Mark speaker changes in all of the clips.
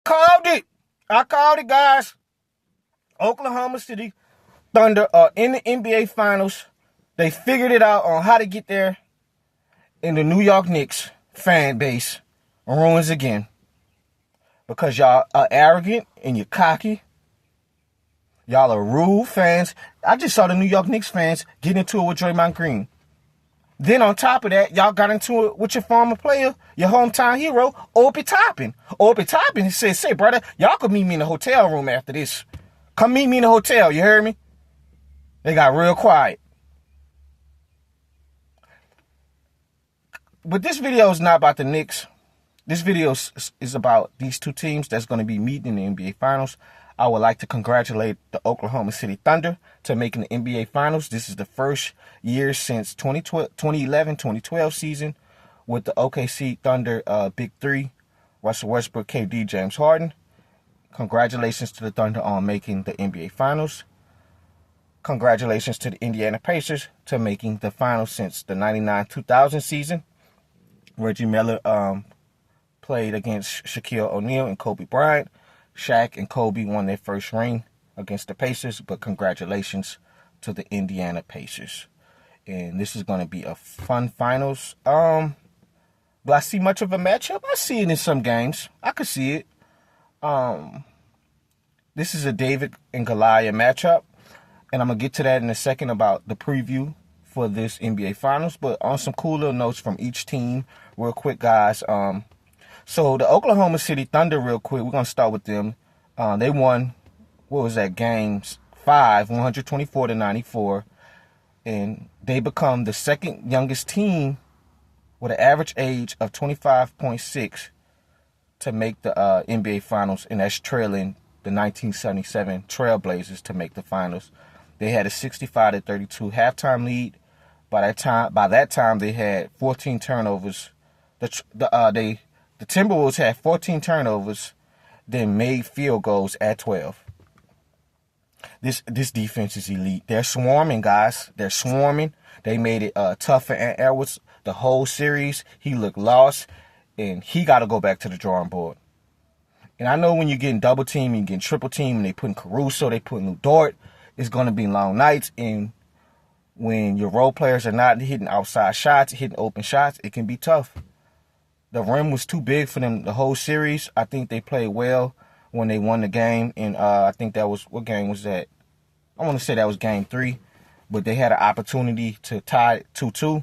Speaker 1: Called it. I called it, guys. Oklahoma City Thunder are in the NBA Finals. They figured it out on how to get there. And the New York Knicks fan base ruins again. Because y'all are arrogant and you're cocky. Y'all are rude fans. I just saw the New York Knicks fans get into it with Draymond Green. Then on top of that, y'all got into it with your former player, your hometown hero, Obi Toppin. Obi Toppin said, say, brother, y'all could meet me in the hotel room after this. Come meet me in the hotel, you heard me? They got real quiet. But this video is not about the Knicks. This video is about these two teams that's going to be meeting in the NBA Finals. I would like to congratulate the Oklahoma City Thunder to making the NBA Finals. This is the first year since 2011-2012 season with the OKC Thunder Big Three, Russell Westbrook, KD, James Harden. Congratulations to the Thunder on making the NBA Finals. Congratulations to the Indiana Pacers to making the Finals since the 99-2000 season. Reggie Miller played against Shaquille O'Neal and Kobe Bryant. Shaq and Kobe won their first ring against the Pacers, but congratulations to the Indiana Pacers. And this is going to be a fun finals. Do I see much of a matchup? I see it in some games. I could see it. This is a David and Goliath matchup, and I'm going to get to that in a second about the preview for this NBA Finals. But on some cool little notes from each team real quick, guys. So the Oklahoma City Thunder, real quick, we're going to start with them. They won, what was that, Game 5, 124-94. And they become the second youngest team with an average age of 25.6 to make the NBA Finals. And that's trailing the 1977 Trailblazers to make the Finals. They had a 65-32 halftime lead. By that time, they had 14 turnovers. The Timberwolves had 14 turnovers, then made field goals at 12. This defense is elite. They're swarming, guys. They're swarming. They made it tough for Ant Edwards the whole series. He looked lost, and he got to go back to the drawing board. And I know when you're getting double team, you're getting triple team, and they putting Caruso, they putting Lou Dort, it's going to be long nights. And when your role players are not hitting outside shots, hitting open shots, it can be tough. The rim was too big for them the whole series. I think they played well when they won the game. And I think that was, what game was that? I want to say that was Game 3. But they had an opportunity to tie it 2-2,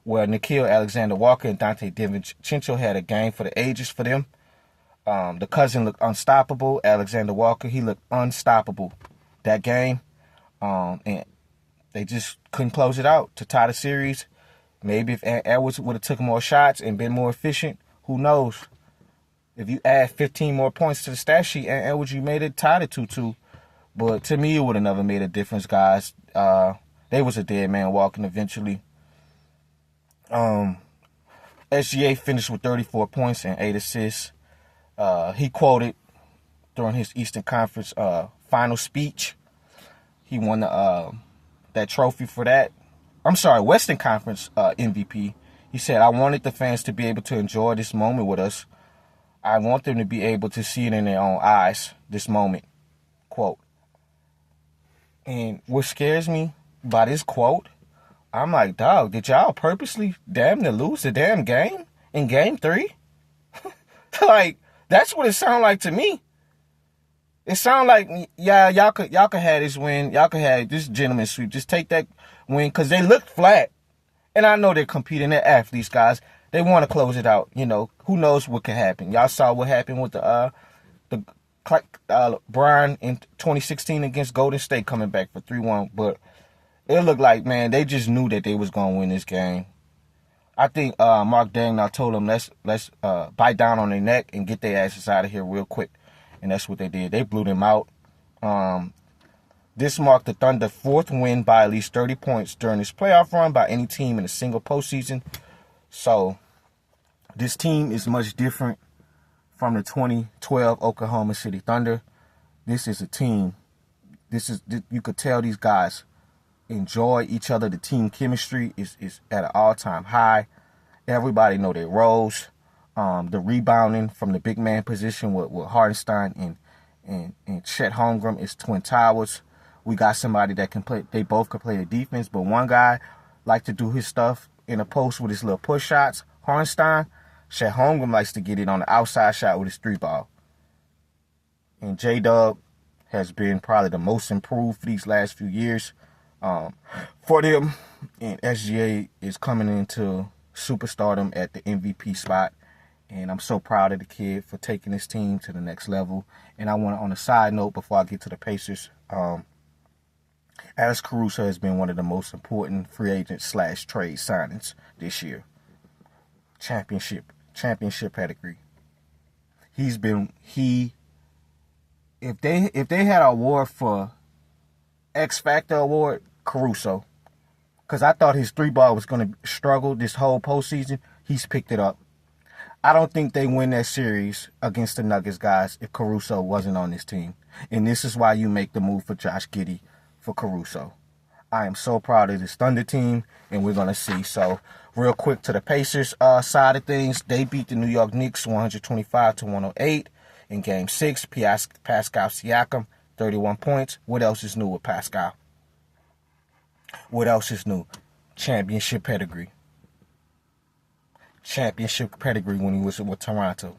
Speaker 1: where Nickeil Alexander-Walker and Dante DiVincenzo had a game for the ages for them. The cousin looked unstoppable. Alexander-Walker, he looked unstoppable that game. And they just couldn't close it out to tie the series. Maybe if Edwards would have took more shots and been more efficient, who knows? If you add 15 more points to the stat sheet, Edwards, you made it tied at 2-2. But to me, it would have never made a difference, guys. They was a dead man walking eventually. SGA finished with 34 points and 8 assists. He quoted during his Eastern Conference final speech. He won that trophy for that. I'm sorry, Western Conference MVP. He said, I wanted the fans to be able to enjoy this moment with us. I want them to be able to see it in their own eyes, this moment. Quote. And what scares me by this quote, I'm like, dog, did y'all purposely damn near lose the damn game in Game 3? Like, that's what it sounded like to me. It sounded like, yeah, y'all could have this win. Y'all could have this gentleman sweep. Just take that win, because they looked flat. And I know they're competing. They're athletes, guys. They want to close it out. You know, who knows what could happen. Y'all saw what happened with the Brian in 2016 against Golden State coming back for 3-1. But it looked like, man, they just knew that they was going to win this game. I think Mark Daigneault told them, let's bite down on their neck and get their asses out of here real quick. And that's what they did. They blew them out. This marked the Thunder's fourth win by at least 30 points during this playoff run by any team in a single postseason. So this team is much different from the 2012 Oklahoma City Thunder. This is a team. You could tell these guys enjoy each other. The team chemistry is at an all-time high. Everybody know their roles. The rebounding from the big man position with Hartenstein and Chet Holmgren is twin towers. We got somebody that can play. They both can play the defense, but one guy like to do his stuff in the post with his little push shots. Hartenstein, Chet Holmgren likes to get it on the outside shot with his 3-ball. And J-Dub has been probably the most improved for these last few years for them. And SGA is coming into superstardom at the MVP spot. And I'm so proud of the kid for taking his team to the next level. And I want to, on a side note, before I get to the Pacers, Alex Caruso has been one of the most important free agent / trade signings this year. Championship pedigree. If they had an award for X Factor award, Caruso. Because I thought his 3-ball was going to struggle this whole postseason. He's picked it up. I don't think they win that series against the Nuggets, guys, if Caruso wasn't on this team. And this is why you make the move for Josh Giddey for Caruso. I am so proud of this Thunder team, and we're going to see. So, real quick to the Pacers side of things. They beat the New York Knicks 125-108 in Game 6. Pascal Siakam, 31 points. What else is new with Pascal? What else is new? Championship pedigree. Championship pedigree when he was with Toronto.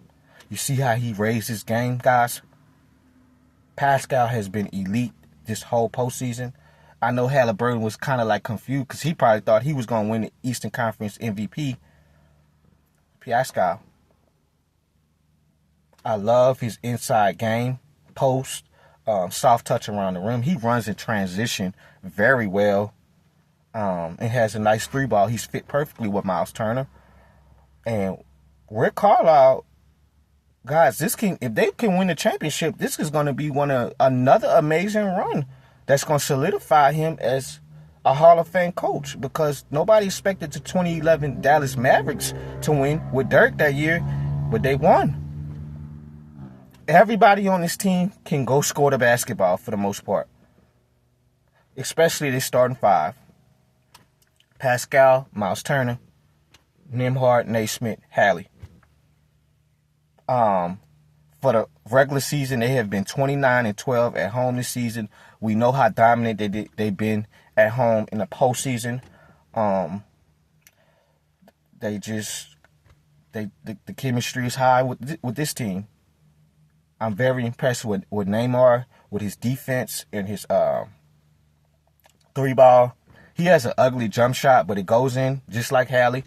Speaker 1: You see how he raised his game, guys? Pascal has been elite this whole postseason. I know Haliburton was kind of like confused because he probably thought he was going to win the Eastern Conference MVP. Pascal. I love his inside game, post, soft touch around the rim. He runs in transition very well. And has a nice 3-ball. He's fit perfectly with Miles Turner. And Rick Carlisle, guys, if they can win the championship, this is going to be another amazing run that's going to solidify him as a Hall of Fame coach, because nobody expected the 2011 Dallas Mavericks to win with Dirk that year, but they won. Everybody on this team can go score the basketball for the most part, especially the starting 5. Pascal, Miles Turner, Nembhard, Naismith, Hallie. For the regular season, they have been 29-12 at home this season. We know how dominant they've been at home in the postseason. The chemistry is high with this team. I'm very impressed with Neymar, with his defense and his 3-ball. He has an ugly jump shot, but it goes in just like Hallie.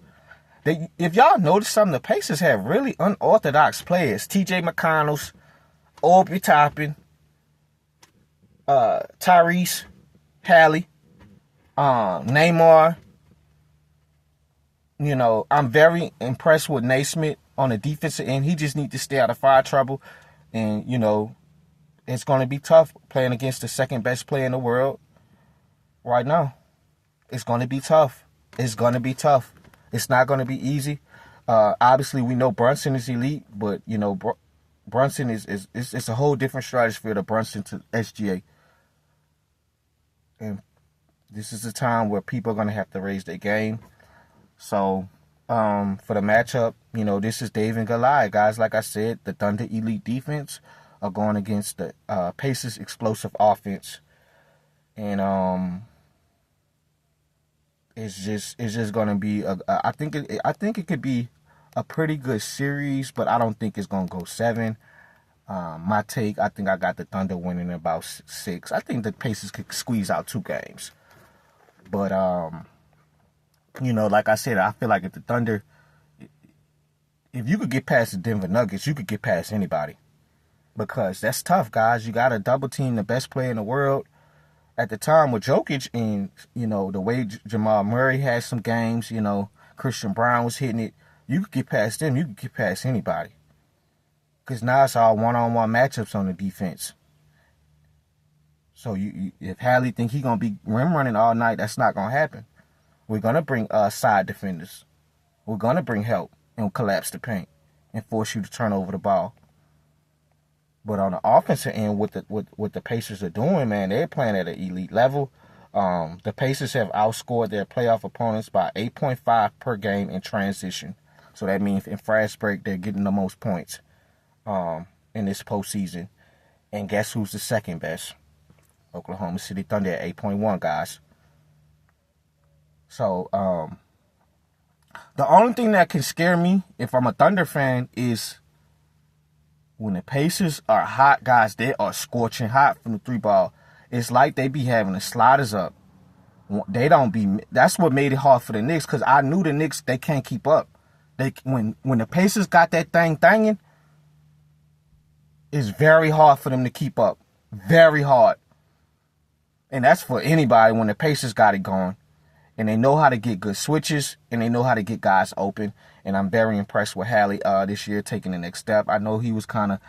Speaker 1: If y'all notice something, the Pacers have really unorthodox players. T.J. McConnell, Obi Toppin, Tyrese, Hallie, Neymar. You know, I'm very impressed with Naismith on the defensive end. He just needs to stay out of foul trouble. And, you know, it's going to be tough playing against the second best player in the world right now. It's going to be tough. It's going to be tough. It's not going to be easy. Obviously, we know Brunson is elite, but, you know, Brunson it's a whole different stratosphere to Brunson to SGA. And this is a time where people are going to have to raise their game. So, for the matchup, you know, this is Dave and Goliath. Guys, like I said, the Thunder elite defense are going against the Pacers explosive offense. And, it's just going to be I think it could be a pretty good series, but I don't think it's going to go 7. My take, I think I got the Thunder winning about 6. I think the Pacers could squeeze out 2 games. But you know, like I said, I feel like if the Thunder, if you could get past the Denver Nuggets, you could get past anybody, because that's tough, guys. You got to double team the best player in the world at the time with Jokic, and, you know, the way Jamal Murray had some games, you know, Christian Brown was hitting it. You could get past them. You could get past anybody. Because now it's all one-on-one matchups on the defense. So if Hallie think he going to be rim running all night, that's not going to happen. We're going to bring side defenders. We're going to bring help and collapse the paint and force you to turn over the ball. But on the offensive end, what the Pacers are doing, man, they're playing at an elite level. The Pacers have outscored their playoff opponents by 8.5 per game in transition. So that means in fast break, they're getting the most points in this postseason. And guess who's the second best? Oklahoma City Thunder at 8.1, guys. So, the only thing that can scare me if I'm a Thunder fan is when the Pacers are hot, guys. They are scorching hot from the 3-ball. It's like they be having the sliders up. They don't be. That's what made it hard for the Knicks, because I knew the Knicks, they can't keep up. When the Pacers got that thing thanging, it's very hard for them to keep up. Very hard. And that's for anybody when the Pacers got it going. And they know how to get good switches, and they know how to get guys open. And I'm very impressed with Hallie this year taking the next step. I know he was kind of,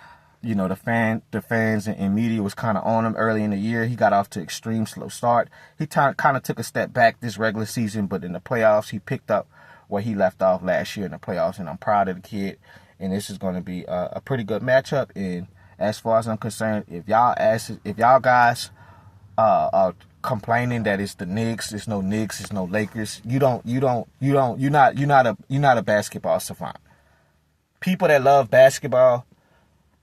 Speaker 1: the fans and media was kind of on him early in the year. He got off to extreme slow start. He kind of took a step back this regular season, but in the playoffs, he picked up where he left off last year in the playoffs, and I'm proud of the kid. And this is going to be a pretty good matchup. And as far as I'm concerned, if y'all guys are complaining that it's the Knicks, it's no Knicks, it's no Lakers, you're not a basketball savant. People that love basketball,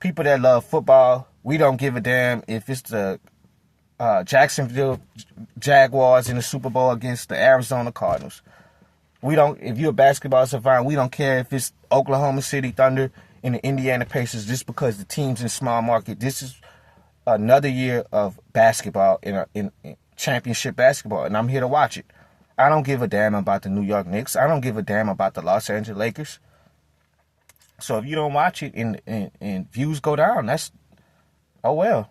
Speaker 1: people that love football, we don't give a damn if it's the Jacksonville Jaguars in the Super Bowl against the Arizona Cardinals. If you're a basketball savant, we don't care if it's Oklahoma City Thunder and the Indiana Pacers, just because the team's in small market. This is another year of basketball in championship basketball, and I'm here to watch it. I don't give a damn about the New York Knicks. I don't give a damn about the Los Angeles Lakers. So if you don't watch it and views go down, that's, oh well.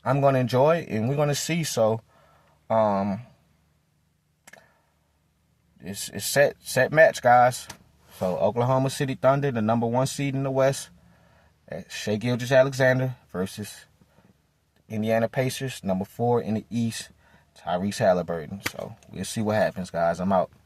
Speaker 1: I'm going to enjoy it, and we're going to see. So it's set match, guys. So Oklahoma City Thunder, the number 1 seed in the West, Shai Gilgeous-Alexander versus Indiana Pacers, number 4 in the East, Tyrese Haliburton. So we'll see what happens, guys. I'm out.